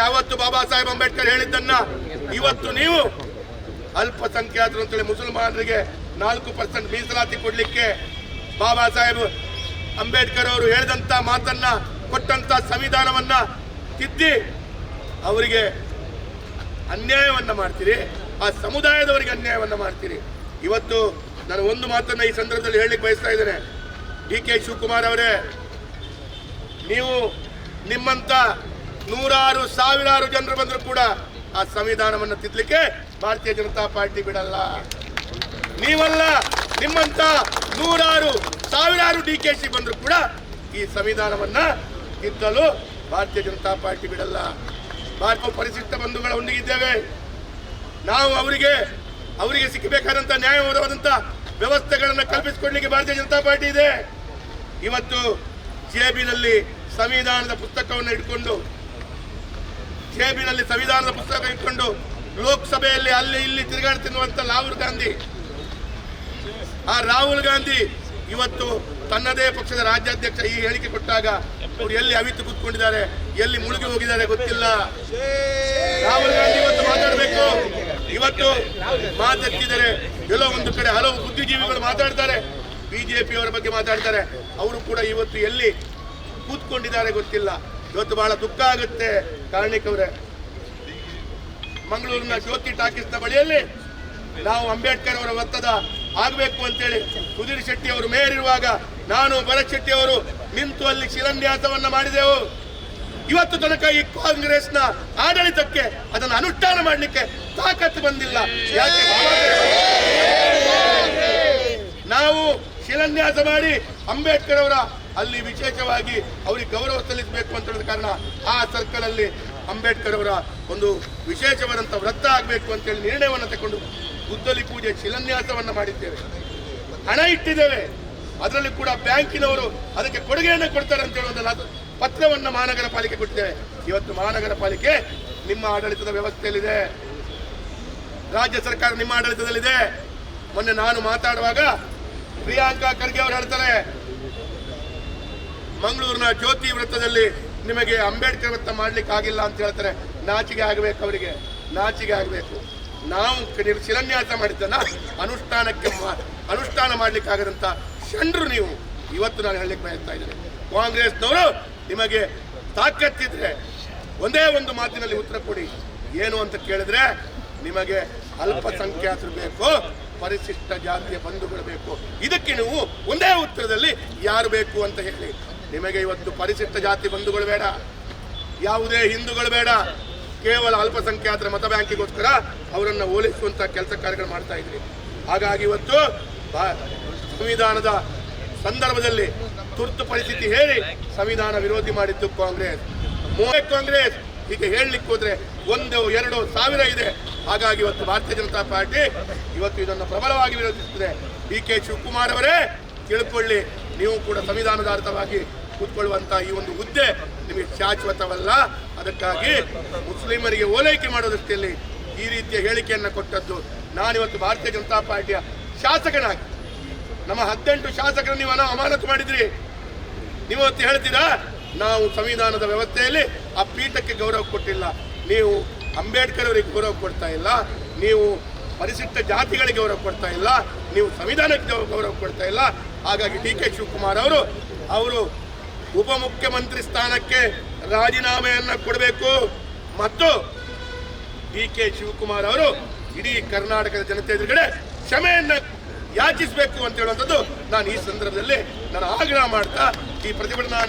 ಅವತ್ತು ಬಾಬಾ ಸಾಹೇಬ್ ಅಂಬೇಡ್ಕರ್ ಹೇಳಿದ್ದನ್ನ ಇವತ್ತು ನೀವು ಅಲ್ಪಸಂಖ್ಯಾತರು ಅಂತೇಳಿ ಮುಸಲ್ಮಾನರಿಗೆ 4% ಮೀಸಲಾತಿ ಕೊಡ್ಲಿಕ್ಕೆ ಬಾಬಾ ಸಾಹೇಬ್ ಅಂಬೇಡ್ಕರ್ ಅವರು ಹೇಳಿದಂತ ಮಾತನ್ನ ಕೊಟ್ಟಂತ ಸಂವಿಧಾನವನ್ನ ತಿದ್ದಿ ಅವರಿಗೆ ಅನ್ಯಾಯವನ್ನ ಮಾಡ್ತೀರಿ, ಆ ಸಮುದಾಯದವರಿಗೆ ಅನ್ಯಾಯವನ್ನ ಮಾಡ್ತೀರಿ. ಇವತ್ತು ನಾನು ಒಂದು ಮಾತನ್ನ ಈ ಸಂದರ್ಭದಲ್ಲಿ ಹೇಳಲಿಕ್ಕೆ ಬಯಸ್ತಾ ಇದ್ದೇನೆ. DK ಶಿವಕುಮಾರ್ ಅವರೇ, ನೀವು ನಿಮ್ಮಂತ ನೂರಾರು ಸಾವಿರಾರು ಜನರು ಬಂದರೂ ಕೂಡ ಆ ಸಂವಿಧಾನವನ್ನು ತಿದ್ದಲಿಕ್ಕೆ ಭಾರತೀಯ ಜನತಾ ಪಾರ್ಟಿ ಬಿಡಲ್ಲ. ನೀವಲ್ಲ, ನಿಮ್ಮಂತ ನೂರಾರು ಸಾವಿರಾರು DKC ಬಂದರೂ ಕೂಡ ಈ ಸಂವಿಧಾನವನ್ನ ತಿದ್ದಲು ಭಾರತೀಯ ಜನತಾ ಪಾರ್ಟಿ ಬಿಡಲ್ಲ. ಭಾರತ ಪರಿಶಿಷ್ಟ ಬಂಧುಗಳ ಹೊಂದಿಗಿದ್ದೇವೆ. ನಾವು ಅವರಿಗೆ ಸಿಕ್ಕಬೇಕಾದಂತ ನ್ಯಾಯವಾದಂತ ವ್ಯವಸ್ಥೆಗಳನ್ನು ಕಲ್ಪಿಸಿಕೊಡ್ಲಿಕ್ಕೆ ಭಾರತೀಯ ಜನತಾ ಪಾರ್ಟಿ ಇದೆ. ಇವತ್ತು ಜೇಬಿನಲ್ಲಿ ಸಂವಿಧಾನದ ಪುಸ್ತಕವನ್ನು ಇಟ್ಕೊಂಡು ಲೋಕಸಭೆಯಲ್ಲಿ ಅಲ್ಲಿ ಇಲ್ಲಿ ತಿರುಗಾಡ್ತಿರುವಂತ ರಾಹುಲ್ ಗಾಂಧಿ ಇವತ್ತು ತನ್ನದೇ ಪಕ್ಷದ ರಾಜ್ಯಾಧ್ಯಕ್ಷ ಈ ಹೇಳಿಕೆ ಕೊಟ್ಟಾಗ ಅವರು ಎಲ್ಲಿ ಅವಿತು ಕೂತ್ಕೊಂಡಿದ್ದಾರೆ, ಎಲ್ಲಿ ಮುಳುಗಿ ಹೋಗಿದ್ದಾರೆ ಗೊತ್ತಿಲ್ಲ. ರಾಹುಲ್ ಗಾಂಧಿ ಇವತ್ತು ಮಾತಾಡಬೇಕು. ಇವತ್ತು ಮಾತೆತ್ತಿದ್ದಾರೆ. ಎಲ್ಲೋ ಒಂದು ಕಡೆ ಹಲವು ಬುದ್ಧಿಜೀವಿಗಳು ಮಾತಾಡ್ತಾರೆ, ಬಿಜೆಪಿಯವರ ಬಗ್ಗೆ ಮಾತಾಡ್ತಾರೆ. ಅವರು ಕೂಡ ಇವತ್ತು ಎಲ್ಲಿ ಕೂತ್ಕೊಂಡಿದ್ದಾರೆ ಗೊತ್ತಿಲ್ಲ. ಇವತ್ತು ಬಹಳ ದುಃಖ ಆಗುತ್ತೆ. ಕಾರಣಿಕವ್ರೆ, ಮಂಗಳೂರಿನ ಜ್ಯೋತಿ ಟಾಕೀಸ್ನ ಬಳಿಯಲ್ಲಿ ನಾವು ಅಂಬೇಡ್ಕರ್ ಅವರ ಒತ್ತಡ ಆಗಬೇಕು ಅಂತೇಳಿ ಸುಧೀರ್ ಶೆಟ್ಟಿ ಅವರು ಮೇಯರ್ ಇರುವಾಗ ನಾನು ಭರತ್ ಶೆಟ್ಟಿ ಅವರು ನಿಂತು ಅಲ್ಲಿ ಶಿಲಾನ್ಯಾಸವನ್ನ ಮಾಡಿದೆವು. ಇವತ್ತು ತನಕ ಈ ಕಾಂಗ್ರೆಸ್ನ ಆಡಳಿತಕ್ಕೆ ಅದನ್ನು ಅನುಷ್ಠಾನ ಮಾಡಲಿಕ್ಕೆ ತಾಕತ್ತು ಬಂದಿಲ್ಲ. ಯಾಕೆ? ನಾವು ಶಿಲಾನ್ಯಾಸ ಮಾಡಿ ಅಂಬೇಡ್ಕರ್ ಅವರ ಅಲ್ಲಿ ವಿಶೇಷವಾಗಿ ಅವರಿಗೆ ಗೌರವ ಸಲ್ಲಿಸಬೇಕು ಅಂತ ಹೇಳಿದ ಕಾರಣ ಆ ಸರ್ಕಲ್ ಅಲ್ಲಿ ಅಂಬೇಡ್ಕರ್ ಅವರ ಒಂದು ವಿಶೇಷವಾದಂಥ ವ್ರತ ಆಗಬೇಕು ಅಂತೇಳಿ ನಿರ್ಣಯವನ್ನು ತಗೊಂಡು ಗುದ್ದಲಿ ಪೂಜೆ ಶಿಲಾನ್ಯಾಸವನ್ನ ಮಾಡಿದ್ದೇವೆ. ಹಣ ಇಟ್ಟಿದ್ದೇವೆ. ಅದರಲ್ಲಿ ಕೂಡ ಬ್ಯಾಂಕಿನವರು ಅದಕ್ಕೆ ಕೊಡುಗೆಯನ್ನು ಕೊಡ್ತಾರೆ ಅಂತ ಹೇಳುವುದಲ್ಲ, ಪತ್ರವನ್ನು ಮಹಾನಗರ ಪಾಲಿಕೆ ಕೊಟ್ಟಿದ್ದೇವೆ. ಇವತ್ತು ಮಹಾನಗರ ಪಾಲಿಕೆ ನಿಮ್ಮ ಆಡಳಿತದ ವ್ಯವಸ್ಥೆಯಲ್ಲಿದೆ, ರಾಜ್ಯ ಸರ್ಕಾರ ನಿಮ್ಮ ಆಡಳಿತದಲ್ಲಿದೆ. ಮೊನ್ನೆ ನಾನು ಮಾತಾಡುವಾಗ ಪ್ರಿಯಾಂಕಾ ಖರ್ಗೆ ಅವರು ಹೇಳ್ತಾರೆ, ಮಂಗಳೂರಿನ ಜ್ಯೋತಿ ವೃತ್ತದಲ್ಲಿ ನಿಮಗೆ ಅಂಬೇಡ್ಕರ್ ವೃತ್ತ ಮಾಡ್ಲಿಕ್ಕೆ ಆಗಿಲ್ಲ ಅಂತ ಹೇಳ್ತಾರೆ. ನಾಚಿಕೆ ಆಗಬೇಕು, ಅವರಿಗೆ ನಾಚಿಕೆ ಆಗಬೇಕು. ನಾವು ಶಿಲಾನ್ಯಾಸ ಮಾಡಿದ್ದನ್ನ ಅನುಷ್ಠಾನ ಮಾಡ್ಲಿಕ್ಕಾಗದಂತ ಷಂಡ್ರು ನೀವು. ಇವತ್ತು ನಾನು ಹೇಳಲಿಕ್ಕೆ ಬಯಸ್ತಾ ಇದ್ದೇನೆ, ಕಾಂಗ್ರೆಸ್ನವರು ನಿಮಗೆ ತಾಕತ್ತಿದ್ರೆ ಒಂದೇ ಒಂದು ಮಾತಿನಲ್ಲಿ ಉತ್ತರ ಕೊಡಿ. ಏನು ಅಂತ ಕೇಳಿದ್ರೆ, ನಿಮಗೆ ಅಲ್ಪಸಂಖ್ಯಾತರು ಬೇಕು, ಪರಿಶಿಷ್ಟ ಜಾತಿಯ ಬಂಧುಗಳು ಬೇಕು. ಇದಕ್ಕೆ ನೀವು ಒಂದೇ ಉತ್ತರದಲ್ಲಿ ಯಾರು ಬೇಕು ಅಂತ ಹೇಳಿ. ನಿಮಗೆ ಇವತ್ತು ಪರಿಶಿಷ್ಟ ಜಾತಿ ಬಂಧುಗಳು ಬೇಡ, ಯಾವುದೇ ಹಿಂದೂಗಳು ಬೇಡ. ಕೇವಲ ಅಲ್ಪಸಂಖ್ಯಾತರ ಮತ ಬ್ಯಾಂಕಿಗೋಸ್ಕರ ಅವರನ್ನು ಓಲೈಸುವಂತ ಕೆಲಸ ಕಾರ್ಯಗಳು ಮಾಡ್ತಾ ಇದ್ರಿ. ಹಾಗಾಗಿ ಇವತ್ತು ಸಂವಿಧಾನದ ಸಂದರ್ಭದಲ್ಲಿ ತುರ್ತು ಪರಿಸ್ಥಿತಿ ಹೇಳಿ ಸಂವಿಧಾನ ವಿರೋಧಿ ಮಾಡಿದ್ದು ಕಾಂಗ್ರೆಸ್. ಹೀಗೆ ಹೇಳಲಿಕ್ಕೆ ಹೋದ್ರೆ 1-2 ಇದೆ. ಹಾಗಾಗಿ ಇವತ್ತು ಭಾರತೀಯ ಜನತಾ ಪಾರ್ಟಿ ಇವತ್ತು ಇದನ್ನು ಪ್ರಬಲವಾಗಿ ವಿರೋಧಿಸುತ್ತದೆ. DK ಶಿವಕುಮಾರ್ ಅವರೇ, ತಿಳ್ಕೊಳ್ಳಿ, ನೀವು ಕೂಡ ಸಂವಿಧಾನಧಾರಿತವಾಗಿ ಕೂತ್ಕೊಳ್ಳುವಂತ ಈ ಒಂದು ಹುದ್ದೆ ನಿಮಗೆ ಶಾಶ್ವತವಲ್ಲ. ಅದಕ್ಕಾಗಿ ಮುಸ್ಲಿಮರಿಗೆ ಓಲೈಕೆ ಮಾಡೋದಷ್ಟಲ್ಲಿ ಈ ರೀತಿಯ ಹೇಳಿಕೆಯನ್ನು ಕೊಟ್ಟದ್ದು. ನಾನಿವತ್ತು ಭಾರತೀಯ ಜನತಾ ಪಾರ್ಟಿಯ ಶಾಸಕನಾಗಿ ನಮ್ಮ 18 ಶಾಸಕರು ನೀವು ಅಮಾನತು ಮಾಡಿದ್ರಿ. ನೀವು ಇವತ್ತು ಹೇಳ್ತೀರಾ ನಾವು ಸಂವಿಧಾನದ ವ್ಯವಸ್ಥೆಯಲ್ಲಿ ಆ ಪೀಠಕ್ಕೆ ಗೌರವ ಕೊಟ್ಟಿಲ್ಲ, ನೀವು ಅಂಬೇಡ್ಕರ್ ಅವರಿಗೆ ಗೌರವ ಕೊಡ್ತಾ ಇಲ್ಲ, ನೀವು ಪರಿಶಿಷ್ಟ ಜಾತಿಗಳಿಗೆ ಗೌರವ ಕೊಡ್ತಾ ಇಲ್ಲ, ನೀವು ಸಂವಿಧಾನಕ್ಕೆ ಗೌರವ ಕೊಡ್ತಾ ಇಲ್ಲ. ಹಾಗಾಗಿ DK ಶಿವಕುಮಾರ್ ಅವರು ಉಪಮುಖ್ಯಮಂತ್ರಿ ಸ್ಥಾನಕ್ಕೆ ರಾಜೀನಾಮೆಯನ್ನ ಕೊಡಬೇಕು ಮತ್ತು DK ಶಿವಕುಮಾರ್ ಅವರು ಇಡೀ ಕರ್ನಾಟಕದ ಜನತೆ ಎದುರುಗಡೆ ಕ್ಷಮೆಯನ್ನ ಯಾಚಿಸಬೇಕು ಅಂತ ಹೇಳುವಂಥದ್ದು ನಾನು ಈ ಸಂದರ್ಭದಲ್ಲಿ ನಾನು ಆಗ್ರಹ ಮಾಡ್ತಾ ಈ ಪ್ರತಿಭಟನಾ